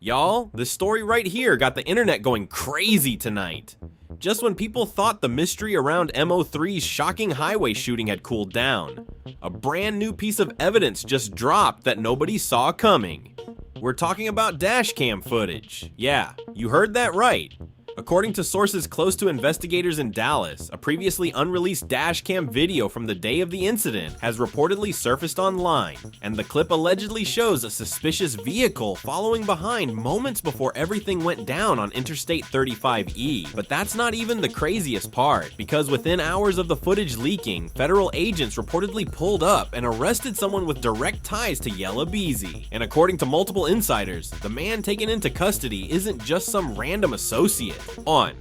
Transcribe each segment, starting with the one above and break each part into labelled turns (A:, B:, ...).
A: Y'all, this story right here got the internet going crazy tonight. Just when people thought the mystery around MO3's shocking highway shooting had cooled down, a brand new piece of evidence just dropped that nobody saw coming. We're talking about dashcam footage. Yeah, you heard that right. According to sources close to investigators in Dallas, a previously unreleased dashcam video from the day of the incident has reportedly surfaced online, and the clip allegedly shows a suspicious vehicle following behind moments before everything went down on Interstate 35E. But that's not even the craziest part, because within hours of the footage leaking, federal agents reportedly pulled up and arrested someone with direct ties to Yella Beezy. And according to multiple insiders, the man taken into custody isn't just some random associate.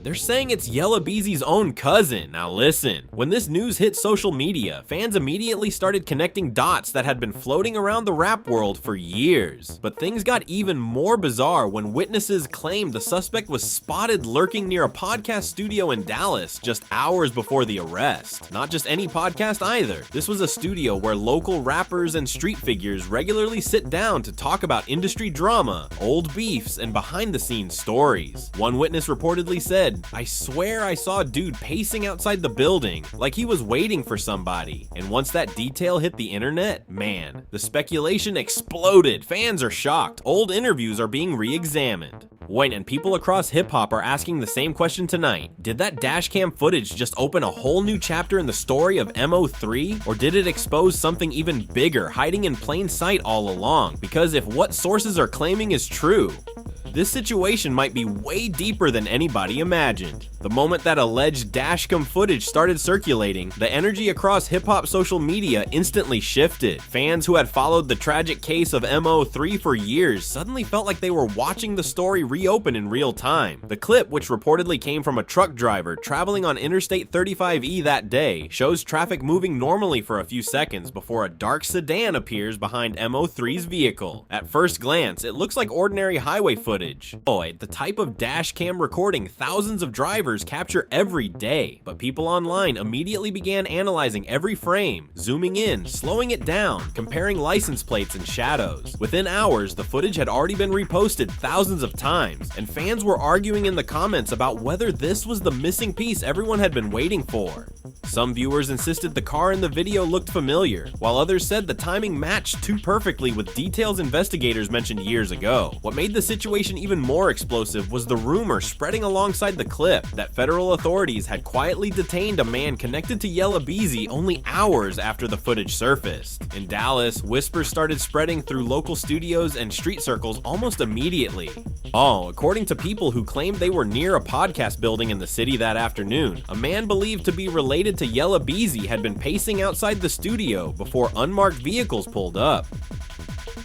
A: They're saying it's Yella Beezy's own cousin. Now listen, when this news hit social media, fans immediately started connecting dots that had been floating around the rap world for years. But things got even more bizarre when witnesses claimed the suspect was spotted lurking near a podcast studio in Dallas just hours before the arrest. Not just any podcast either. This was a studio where local rappers and street figures regularly sit down to talk about industry drama, old beefs, and behind-the-scenes stories. One witness reportedly said, "I swear I saw a dude pacing outside the building, like he was waiting for somebody." And once that detail hit the internet, man, the speculation exploded. Fans are shocked. Old interviews are being re-examined. Wait, and people across hip-hop are asking the same question tonight. Did that dashcam footage just open a whole new chapter in the story of MO3? Or did it expose something even bigger, hiding in plain sight all along? Because if what sources are claiming is true, this situation might be way deeper than anybody imagined. The moment that alleged dashcam footage started circulating, the energy across hip-hop social media instantly shifted. Fans who had followed the tragic case of MO3 for years suddenly felt like they were watching the story reopen in real time. The clip, which reportedly came from a truck driver traveling on Interstate 35E that day, shows traffic moving normally for a few seconds before a dark sedan appears behind MO3's vehicle. At first glance, it looks like ordinary highway footage. The type of dashcam recording thousands of drivers capture every day. But people online immediately began analyzing every frame, zooming in, slowing it down, comparing license plates and shadows. Within hours, the footage had already been reposted thousands of times, and fans were arguing in the comments about whether this was the missing piece everyone had been waiting for. Some viewers insisted the car in the video looked familiar, while others said the timing matched too perfectly with details investigators mentioned years ago. What made the situation even more explosive was the rumor spreading alongside the clip that federal authorities had quietly detained a man connected to Yella Beezy only hours after the footage surfaced. In Dallas, whispers started spreading through local studios and street circles almost immediately. According to people who claimed they were near a podcast building in the city that afternoon, a man believed to be related to Yella Beezy had been pacing outside the studio before unmarked vehicles pulled up.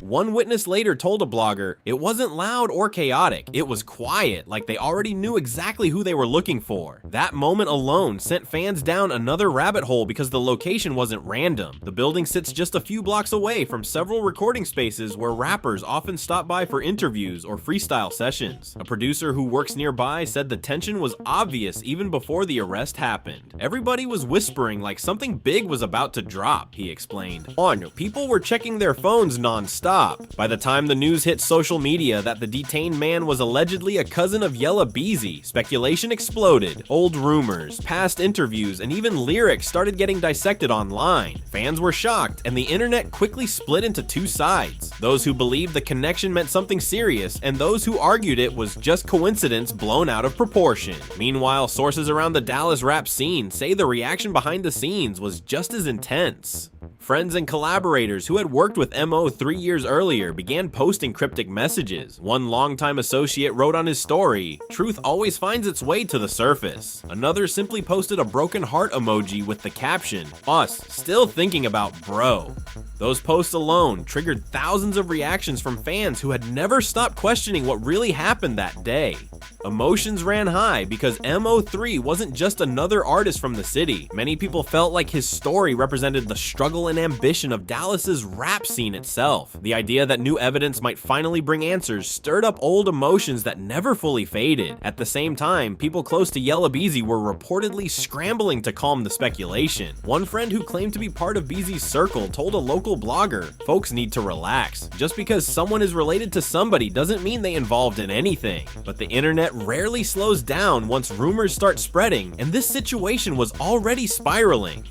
A: One witness later told a blogger, "It wasn't loud or chaotic, it was quiet, like they already knew exactly who they were looking for." That moment alone sent fans down another rabbit hole because the location wasn't random. The building sits just a few blocks away from several recording spaces where rappers often stop by for interviews or freestyle sessions. A producer who works nearby said the tension was obvious even before the arrest happened. "Everybody was whispering like something big was about to drop," he explained. People were checking their phones non-stop. By the time the news hit social media that the detained man was allegedly a cousin of Yella Beezy, speculation exploded. Old rumors, past interviews, and even lyrics started getting dissected online. Fans were shocked, and the internet quickly split into two sides. Those who believed the connection meant something serious, and those who argued it was just coincidence blown out of proportion. Meanwhile, sources around the Dallas rap scene say the reaction behind the scenes was just as intense. Friends and collaborators who had worked with MO 3 years earlier began posting cryptic messages. One longtime associate wrote on his story, "Truth always finds its way to the surface." Another simply posted a broken heart emoji with the caption, "Us, still thinking about bro." Those posts alone triggered thousands of reactions from fans who had never stopped questioning what really happened that day. Emotions ran high because MO3 wasn't just another artist from the city. Many people felt like his story represented the struggle and ambition of Dallas's rap scene itself. The idea that new evidence might finally bring answers stirred up old emotions that never fully faded. At the same time, people close to Yella Beezy were reportedly scrambling to calm the speculation. One friend who claimed to be part of Beezy's circle told a local blogger, "Folks need to relax. Just because someone is related to somebody doesn't mean they involved in anything." But the internet rarely slows down once rumors start spreading, and this situation was already spiraling.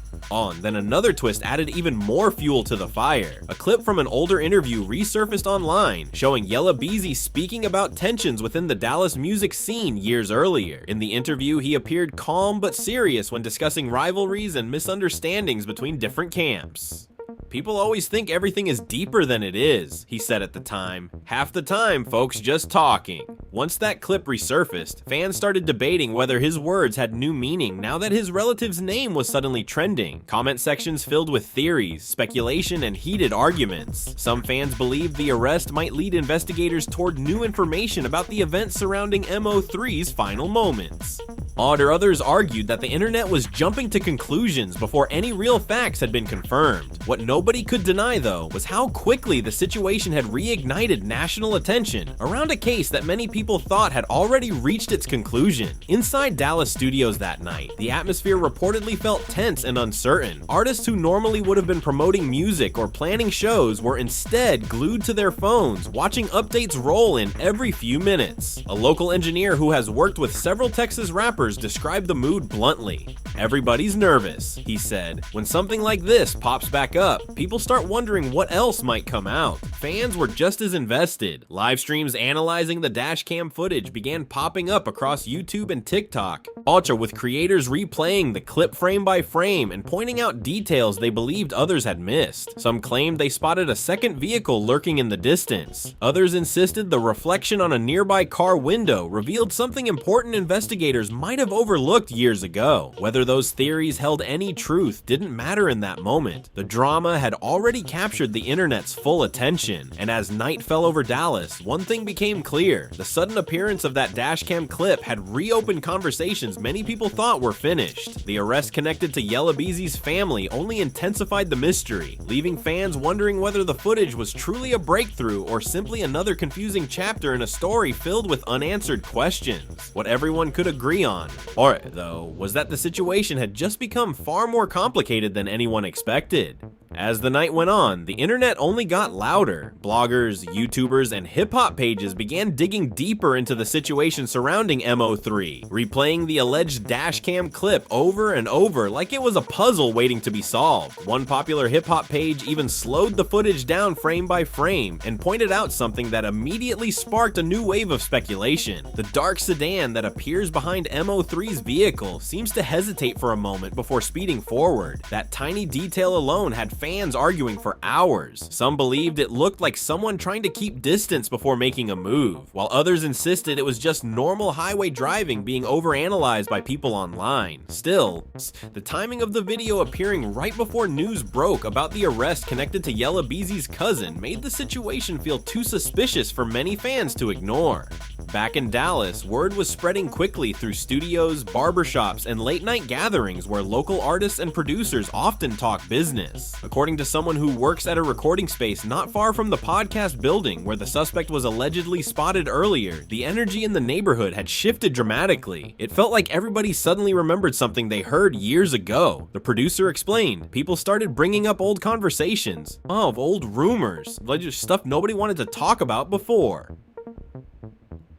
A: Then another twist added even more fuel to the fire. A clip from an older interview resurfaced online, showing Yella Beezy speaking about tensions within the Dallas music scene years earlier. In the interview, he appeared calm but serious when discussing rivalries and misunderstandings between different camps. "People always think everything is deeper than it is," he said at the time. "Half the time, folks just talking." Once that clip resurfaced, fans started debating whether his words had new meaning now that his relative's name was suddenly trending. Comment sections filled with theories, speculation, and heated arguments. Some fans believed the arrest might lead investigators toward new information about the events surrounding MO3's final moments. Others argued that the internet was jumping to conclusions before any real facts had been confirmed. What nobody could deny, though, was how quickly the situation had reignited national attention around a case that many people thought had already reached its conclusion. Inside Dallas studios that night, the atmosphere reportedly felt tense and uncertain. Artists who normally would have been promoting music or planning shows were instead glued to their phones, watching updates roll in every few minutes. A local engineer who has worked with several Texas rappers described the mood bluntly. "Everybody's nervous," he said. "When something like this pops back up, people start wondering what else might come out." Fans were just as invested. Live streams analyzing the Dashcam footage began popping up across YouTube and TikTok, with creators replaying the clip frame by frame and pointing out details they believed others had missed. Some claimed they spotted a second vehicle lurking in the distance. Others insisted the reflection on a nearby car window revealed something important investigators might have overlooked years ago. Whether those theories held any truth didn't matter in that moment. The drama had already captured the internet's full attention, and as night fell over Dallas, one thing became clear. The sudden appearance of that Dashcam clip had reopened conversations many people thought were finished. The arrest connected to Yella Beezy's family only intensified the mystery, leaving fans wondering whether the footage was truly a breakthrough or simply another confusing chapter in a story filled with unanswered questions. What everyone could agree on, though, was that the situation had just become far more complicated than anyone expected. As the night went on, the internet only got louder. Bloggers, YouTubers, and hip-hop pages began digging deeper into the situation surrounding MO3, replaying the alleged Dashcam clip over and over like it was a puzzle waiting to be solved. One popular hip-hop page even slowed the footage down frame by frame and pointed out something that immediately sparked a new wave of speculation. The dark sedan that appears behind MO3's vehicle seems to hesitate for a moment before speeding forward. That tiny detail alone had fans arguing for hours. Some believed it looked like someone trying to keep distance before making a move, while others insisted it was just normal highway driving being overanalyzed by people online. Still, the timing of the video appearing right before news broke about the arrest connected to Yella Beezy's cousin made the situation feel too suspicious for many fans to ignore. Back in Dallas, word was spreading quickly through studios, barbershops, and late-night gatherings where local artists and producers often talk business. According to someone who works at a recording space not far from the podcast building where the suspect was allegedly spotted earlier, the energy in the neighborhood had shifted dramatically. It felt like everybody suddenly remembered something they heard years ago. The producer explained, people started bringing up old conversations, old rumors, like just stuff nobody wanted to talk about before.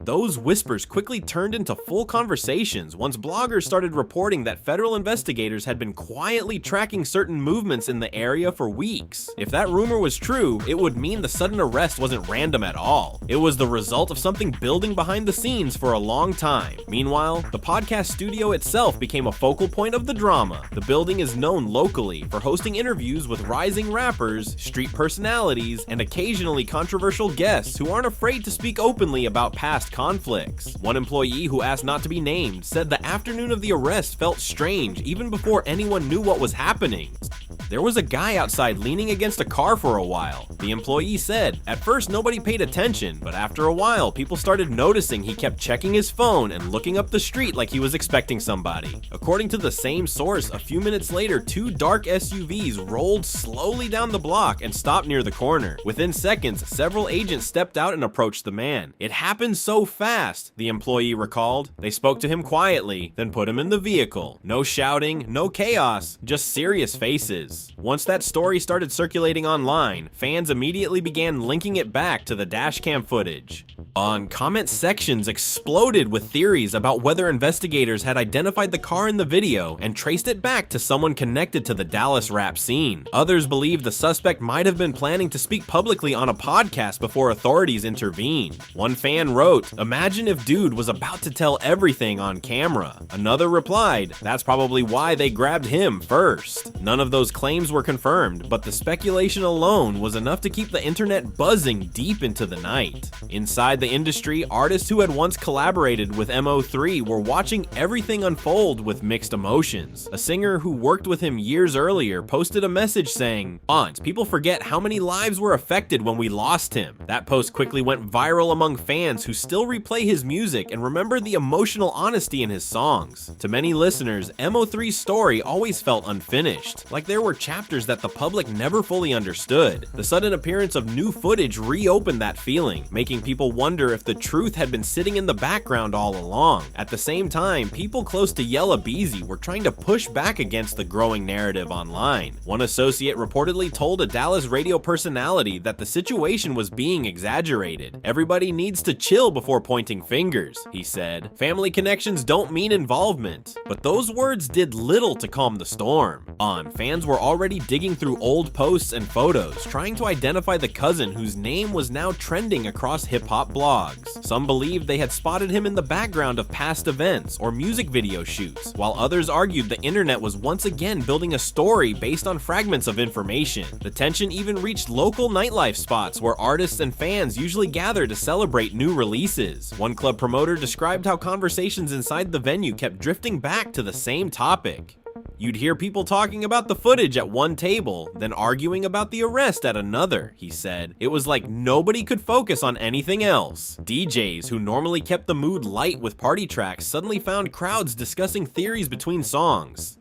A: Those whispers quickly turned into full conversations once bloggers started reporting that federal investigators had been quietly tracking certain movements in the area for weeks. If that rumor was true, it would mean the sudden arrest wasn't random at all. It was the result of something building behind the scenes for a long time. Meanwhile, the podcast studio itself became a focal point of the drama. The building is known locally for hosting interviews with rising rappers, street personalities, and occasionally controversial guests who aren't afraid to speak openly about past conflicts. One employee who asked not to be named said the afternoon of the arrest felt strange even before anyone knew what was happening. There was a guy outside leaning against a car for a while. The employee said, at first nobody paid attention, but after a while people started noticing he kept checking his phone and looking up the street like he was expecting somebody. According to the same source, a few minutes later, two dark SUVs rolled slowly down the block and stopped near the corner. Within seconds, several agents stepped out and approached the man. It happened so fast, the employee recalled. They spoke to him quietly, then put him in the vehicle. No shouting, no chaos, just serious faces. Once that story started circulating online, fans immediately began linking it back to the dashcam footage. Comment sections exploded with theories about whether investigators had identified the car in the video and traced it back to someone connected to the Dallas rap scene. Others believed the suspect might have been planning to speak publicly on a podcast before authorities intervened. One fan wrote, "Imagine if dude was about to tell everything on camera." Another replied, "That's probably why they grabbed him first." None of those claims were confirmed, but the speculation alone was enough to keep the internet buzzing deep into the night. Inside the industry, artists who had once collaborated with MO3 were watching everything unfold with mixed emotions. A singer who worked with him years earlier posted a message saying, "People forget how many lives were affected when we lost him." That post quickly went viral among fans who still replay his music and remember the emotional honesty in his songs. To many listeners, MO3's story always felt unfinished, like there were chapters that the public never fully understood. The sudden appearance of new footage reopened that feeling, making people wonder if the truth had been sitting in the background all along. At the same time, people close to Yella Beezy were trying to push back against the growing narrative online. One associate reportedly told a Dallas radio personality that the situation was being exaggerated. "Everybody needs to chill before pointing fingers," he said. "Family connections don't mean involvement." But those words did little to calm the storm. Fans were already digging through old posts and photos, trying to identify the cousin whose name was now trending across hip-hop blogs. Some believed they had spotted him in the background of past events or music video shoots, while others argued the internet was once again building a story based on fragments of information. The tension even reached local nightlife spots where artists and fans usually gather to celebrate new releases. One club promoter described how conversations inside the venue kept drifting back to the same topic. You'd hear people talking about the footage at one table, then arguing about the arrest at another, he said. It was like nobody could focus on anything else. DJs who normally kept the mood light with party tracks suddenly found crowds discussing theories between songs.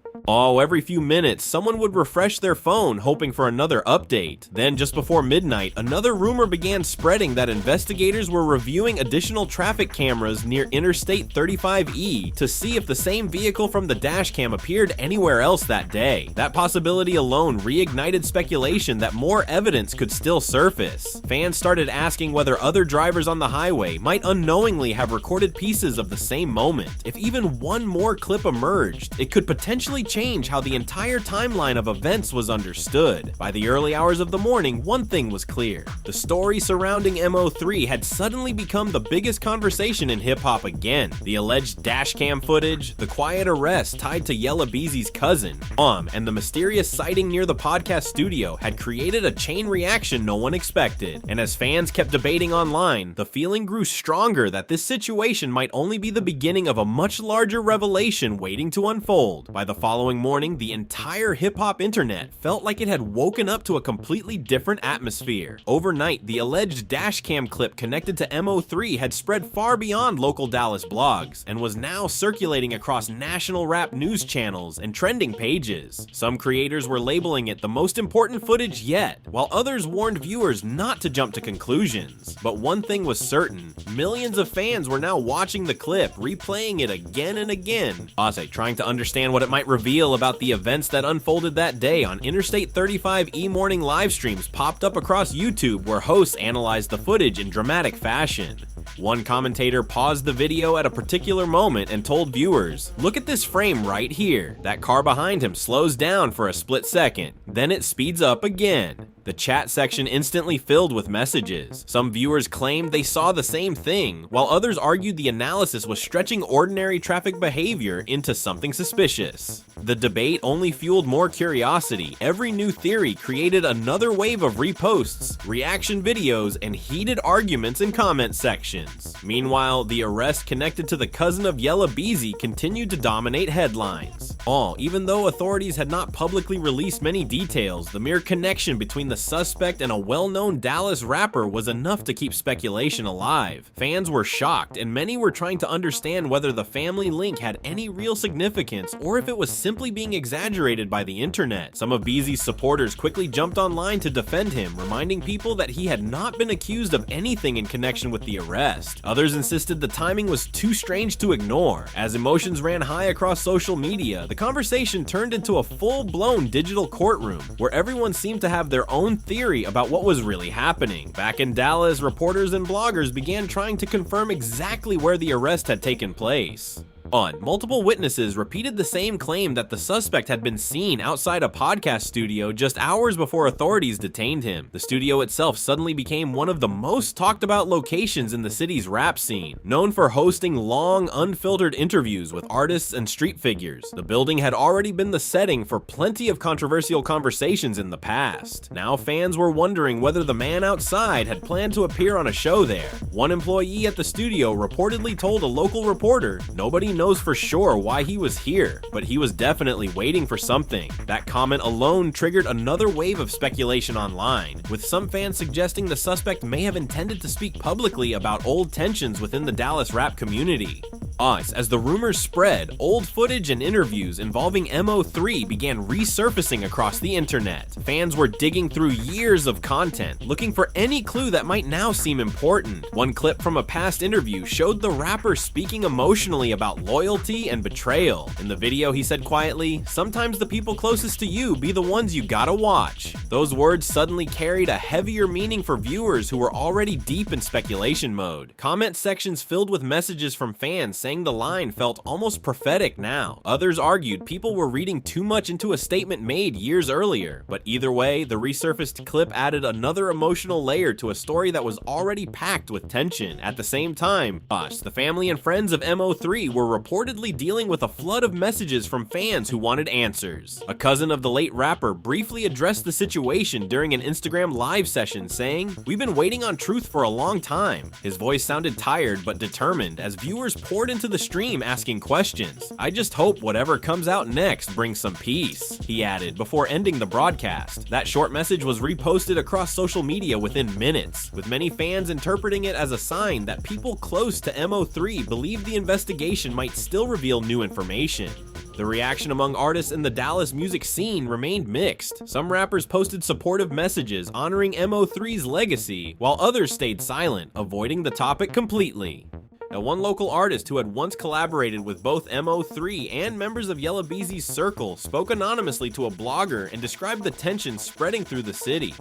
A: Every few minutes, someone would refresh their phone hoping for another update. Then, just before midnight, another rumor began spreading that investigators were reviewing additional traffic cameras near Interstate 35E to see if the same vehicle from the dashcam appeared anywhere else that day. That possibility alone reignited speculation that more evidence could still surface. Fans started asking whether other drivers on the highway might unknowingly have recorded pieces of the same moment. If even one more clip emerged, it could potentially change how the entire timeline of events was understood. By the early hours of the morning, one thing was clear. The story surrounding MO3 had suddenly become the biggest conversation in hip-hop again. The alleged dashcam footage, the quiet arrest tied to Yella Beezy's cousin, and the mysterious sighting near the podcast studio had created a chain reaction no one expected. And as fans kept debating online, the feeling grew stronger that this situation might only be the beginning of a much larger revelation waiting to unfold. By the following morning, the entire hip-hop internet felt like it had woken up to a completely different atmosphere. Overnight, the alleged dashcam clip connected to MO3 had spread far beyond local Dallas blogs and was now circulating across national rap news channels and trending pages. Some creators were labeling it the most important footage yet, while others warned viewers not to jump to conclusions. But one thing was certain: millions of fans were now watching the clip, replaying it again and again, trying to understand what it might reveal about the events that unfolded that day. On Interstate 35E morning live streams popped up across YouTube where hosts analyzed the footage in dramatic fashion. One commentator paused the video at a particular moment and told viewers, "Look at this frame right here. That car behind him slows down for a split second, then it speeds up again. The chat section instantly filled with messages. Some viewers claimed they saw the same thing, while others argued the analysis was stretching ordinary traffic behavior into something suspicious. The debate only fueled more curiosity. Every new theory created another wave of reposts, reaction videos, and heated arguments in comment sections. Meanwhile, the arrest connected to the cousin of Yella Beezy continued to dominate headlines. Even though authorities had not publicly released many details, the mere connection between the suspect and a well-known Dallas rapper was enough to keep speculation alive. Fans were shocked, and many were trying to understand whether the family link had any real significance or if it was simply being exaggerated by the internet. Some of Beezy's supporters quickly jumped online to defend him, reminding people that he had not been accused of anything in connection with the arrest. Others insisted the timing was too strange to ignore. As emotions ran high across social media, the conversation turned into a full-blown digital courtroom, where everyone seemed to have their own theory about what was really happening. Back in Dallas, reporters and bloggers began trying to confirm exactly where the arrest had taken place. Multiple witnesses repeated the same claim that the suspect had been seen outside a podcast studio just hours before authorities detained him. The studio itself suddenly became one of the most talked about locations in the city's rap scene, known for hosting long, unfiltered interviews with artists and street figures. The building had already been the setting for plenty of controversial conversations in the past. Now fans were wondering whether the man outside had planned to appear on a show there. One employee at the studio reportedly told a local reporter, "Nobody knows for sure why he was here, but he was definitely waiting for something." That comment alone triggered another wave of speculation online, with some fans suggesting the suspect may have intended to speak publicly about old tensions within the Dallas rap community. As the rumors spread, old footage and interviews involving MO3 began resurfacing across the internet. Fans were digging through years of content, looking for any clue that might now seem important. One clip from a past interview showed the rapper speaking emotionally about loyalty and betrayal. In the video, he said quietly, "Sometimes the people closest to you be the ones you gotta watch." Those words suddenly carried a heavier meaning for viewers who were already deep in speculation mode. Comment sections filled with messages from fans saying the line felt almost prophetic now. Others argued people were reading too much into a statement made years earlier. But either way, the resurfaced clip added another emotional layer to a story that was already packed with tension. At the same time, the family and friends of MO3 were reportedly dealing with a flood of messages from fans who wanted answers. A cousin of the late rapper briefly addressed the situation during an Instagram live session, saying, "We've been waiting on truth for a long time." His voice sounded tired but determined as viewers poured into the stream asking questions. "I just hope whatever comes out next brings some peace," he added before ending the broadcast. That short message was reposted across social media within minutes, with many fans interpreting it as a sign that people close to MO3 believed the investigation might still reveal new information. The reaction among artists in the Dallas music scene remained mixed. Some rappers posted supportive messages honoring MO3's legacy, while others stayed silent, avoiding the topic completely. Now, one local artist who had once collaborated with both MO3 and members of Yella Beezy's circle spoke anonymously to a blogger and described the tension spreading through the city.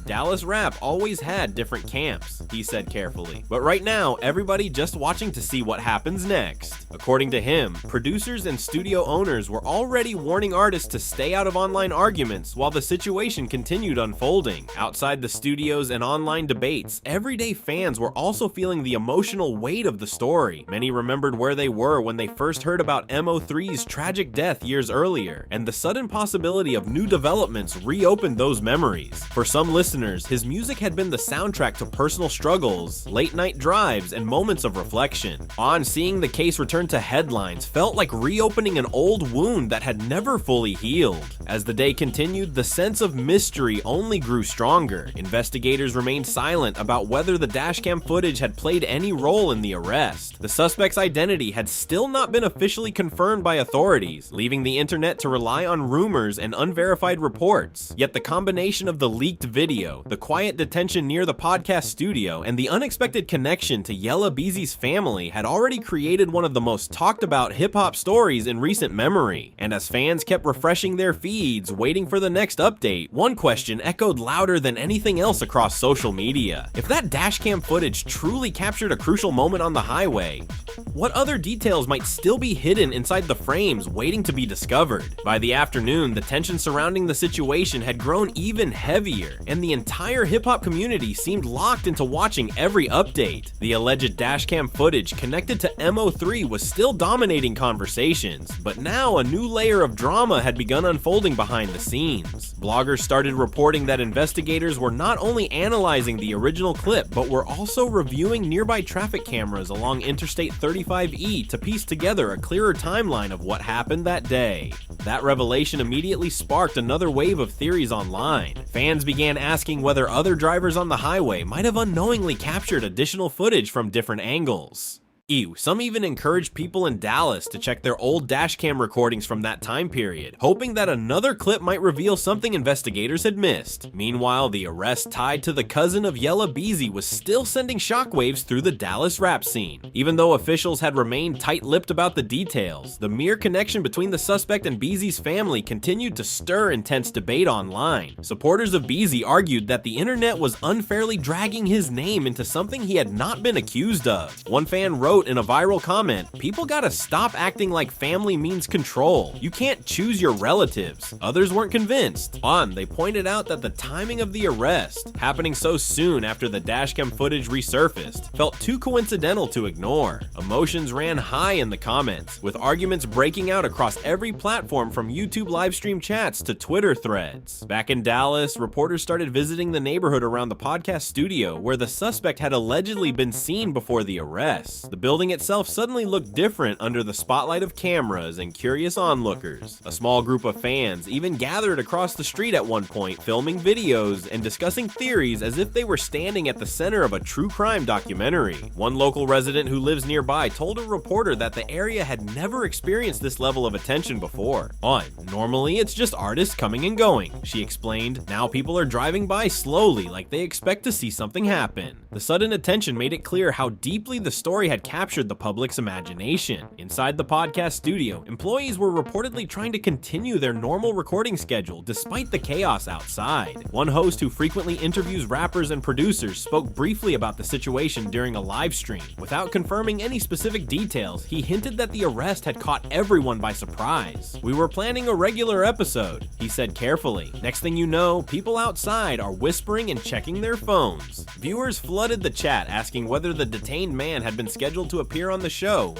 A: "Dallas rap always had different camps," he said carefully, "but right now everybody just watching to see what happens next." According to him, producers and studio owners were already warning artists to stay out of online arguments while the situation continued unfolding. Outside the studios and online debates, everyday fans were also feeling the emotional weight of the story. Many remembered where they were when they first heard about MO3's tragic death years earlier, and the sudden possibility of new developments reopened those memories. For some listeners, his music had been the soundtrack to personal struggles, late-night drives, and moments of reflection. Seeing the case return to headlines felt like reopening an old wound that had never fully healed. As the day continued, the sense of mystery only grew stronger. Investigators remained silent about whether the dashcam footage had played any role in the arrest. The suspect's identity had still not been officially confirmed by authorities, leaving the internet to rely on rumors and unverified reports. Yet the combination of the leaked video, the quiet detention near the podcast studio, and the unexpected connection to Yella Beezy's family had already created one of the most talked about hip-hop stories in recent memory. And as fans kept refreshing their feeds, waiting for the next update, one question echoed louder than anything else across social media. If that dashcam footage truly captured a a crucial moment on the highway. What other details might still be hidden inside the frames waiting to be discovered? By the afternoon, the tension surrounding the situation had grown even heavier, and the entire hip-hop community seemed locked into watching every update. The alleged dashcam footage connected to MO3 was still dominating conversations, but now a new layer of drama had begun unfolding behind the scenes. Bloggers started reporting that investigators were not only analyzing the original clip, but were also reviewing nearby traffic cameras along Interstate 35E to piece together a clearer timeline of what happened that day. That revelation immediately sparked another wave of theories online. Fans began asking whether other drivers on the highway might have unknowingly captured additional footage from different angles. Some even encouraged people in Dallas to check their old dashcam recordings from that time period, hoping that another clip might reveal something investigators had missed. Meanwhile, the arrest tied to the cousin of Yella Beezy was still sending shockwaves through the Dallas rap scene. Even though officials had remained tight-lipped about the details, the mere connection between the suspect and Beezy's family continued to stir intense debate online. Supporters of Beezy argued that the internet was unfairly dragging his name into something he had not been accused of. One fan wrote in a viral comment, "People gotta stop acting like family means control. You can't choose your relatives." Others weren't convinced. They pointed out that the timing of the arrest, happening so soon after the dashcam footage resurfaced, felt too coincidental to ignore. Emotions ran high in the comments, with arguments breaking out across every platform from YouTube livestream chats to Twitter threads. Back in Dallas, reporters started visiting the neighborhood around the podcast studio where the suspect had allegedly been seen before the arrest. The building itself suddenly looked different under the spotlight of cameras and curious onlookers. A small group of fans even gathered across the street at one point, filming videos and discussing theories as if they were standing at the center of a true crime documentary. One local resident who lives nearby told a reporter that the area had never experienced this level of attention before. Normally it's just artists coming and going, she explained. Now people are driving by slowly like they expect to see something happen. The sudden attention made it clear how deeply the story had captured the public's imagination. Inside the podcast studio, employees were reportedly trying to continue their normal recording schedule despite the chaos outside. One host who frequently interviews rappers and producers spoke briefly about the situation during a live stream. Without confirming any specific details, he hinted that the arrest had caught everyone by surprise. "We were planning a regular episode," he said carefully. "Next thing you know, people outside are whispering and checking their phones." Viewers flooded the chat asking whether the detained man had been scheduled to appear on the show.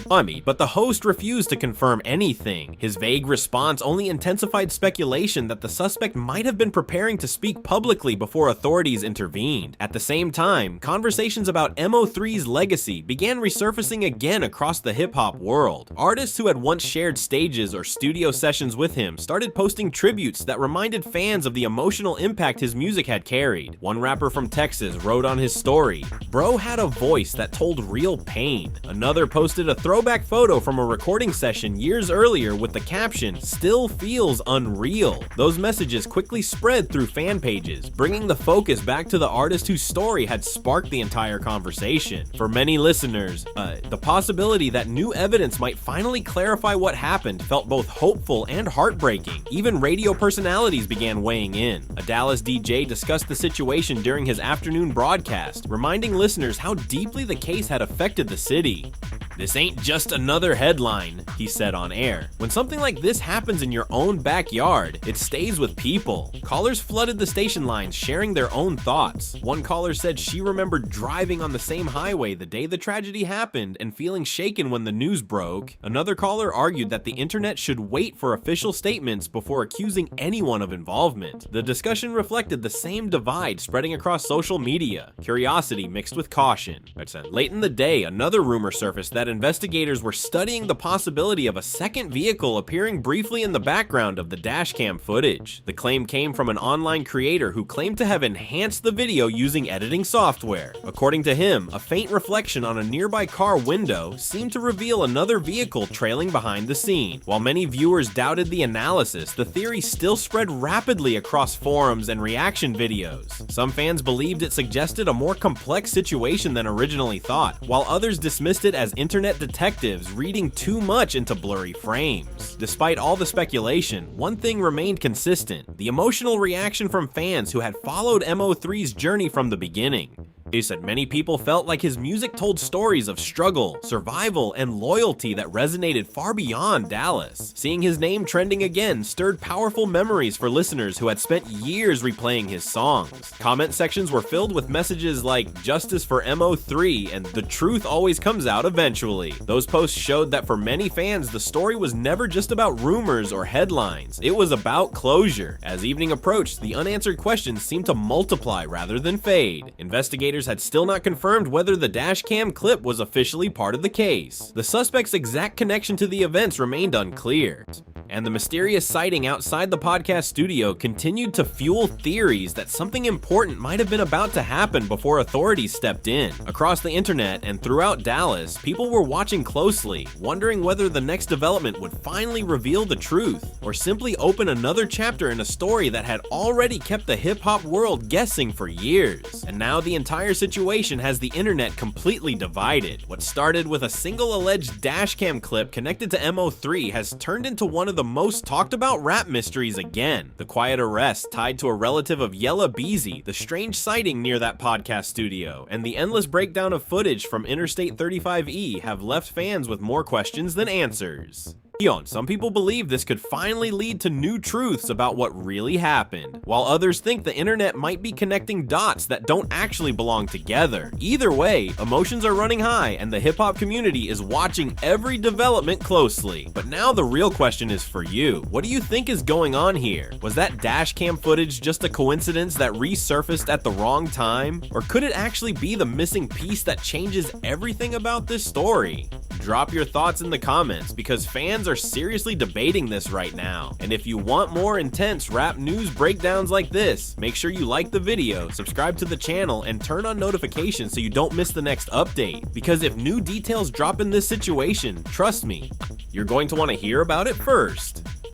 A: But the host refused to confirm anything. His vague response only intensified speculation that the suspect might have been preparing to speak publicly before authorities intervened. At the same time, conversations about MO3's legacy began resurfacing again across the hip-hop world. Artists who had once shared stages or studio sessions with him started posting tributes that reminded fans of the emotional impact his music had carried. One rapper from Texas wrote on his story, "Bro had a voice that told real pain." Another posted a throwback photo from a recording session years earlier with the caption, "Still feels unreal." Those messages quickly spread through fan pages, bringing the focus back to the artist whose story had sparked the entire conversation. For many listeners, the possibility that new evidence might finally clarify what happened felt both hopeful and heartbreaking. Even radio personalities began weighing in. A Dallas DJ discussed the situation during his afternoon broadcast, reminding listeners how deeply the case had affected the city. "This ain't just another headline," he said on air. "When something like this happens in your own backyard, it stays with people." Callers flooded the station lines, sharing their own thoughts. One caller said she remembered driving on the same highway the day the tragedy happened and feeling shaken when the news broke. Another caller argued that the internet should wait for official statements before accusing anyone of involvement. The discussion reflected the same divide spreading across social media, curiosity mixed with caution. Late in the day, another rumor surfaced that investigators were studying the possibility of a second vehicle appearing briefly in the background of the dashcam footage. The claim came from an online creator who claimed to have enhanced the video using editing software. According to him, a faint reflection on a nearby car window seemed to reveal another vehicle trailing behind the scene. While many viewers doubted the analysis, the theory still spread rapidly across forums and reaction videos. Some fans believed it suggested a more complex situation than originally thought, while others dismissed it as internet detectives reading too much into blurry frames. Despite all the speculation, one thing remained consistent: the emotional reaction from fans who had followed MO3's journey from the beginning. He said many people felt like his music told stories of struggle, survival, and loyalty that resonated far beyond Dallas. Seeing his name trending again stirred powerful memories for listeners who had spent years replaying his songs. Comment sections were filled with messages like "Justice for MO3" and "The truth always comes out eventually." Those posts showed that for many fans, the story was never just about rumors or headlines. It was about closure. As evening approached, the unanswered questions seemed to multiply rather than fade. Investigators had still not confirmed whether the Dashcam clip was officially part of the case. The suspect's exact connection to the events remained unclear, and the mysterious sighting outside the podcast studio continued to fuel theories that something important might have been about to happen before authorities stepped in. Across the internet and throughout Dallas, people were watching closely, wondering whether the next development would finally reveal the truth, or simply open another chapter in a story that had already kept the hip-hop world guessing for years. And now the entire situation has the internet completely divided. What started with a single alleged Dashcam clip connected to MO3 has turned into one of the most talked about rap mysteries again. The quiet arrest tied to a relative of Yella Beezy, the strange sighting near that podcast studio, and the endless breakdown of footage from Interstate 35E have left fans with more questions than answers. Some people believe this could finally lead to new truths about what really happened, while others think the internet might be connecting dots that don't actually belong together. Either way, emotions are running high and the hip-hop community is watching every development closely. But now the real question is for you. What do you think is going on here? Was that Dashcam footage just a coincidence that resurfaced at the wrong time? Or could it actually be the missing piece that changes everything about this story? Drop your thoughts in the comments, because fans are seriously debating this right now. And if you want more intense rap news breakdowns like this, make sure you like the video, subscribe to the channel, and turn on notifications so you don't miss the next update. Because if new details drop in this situation, trust me, you're going to want to hear about it first.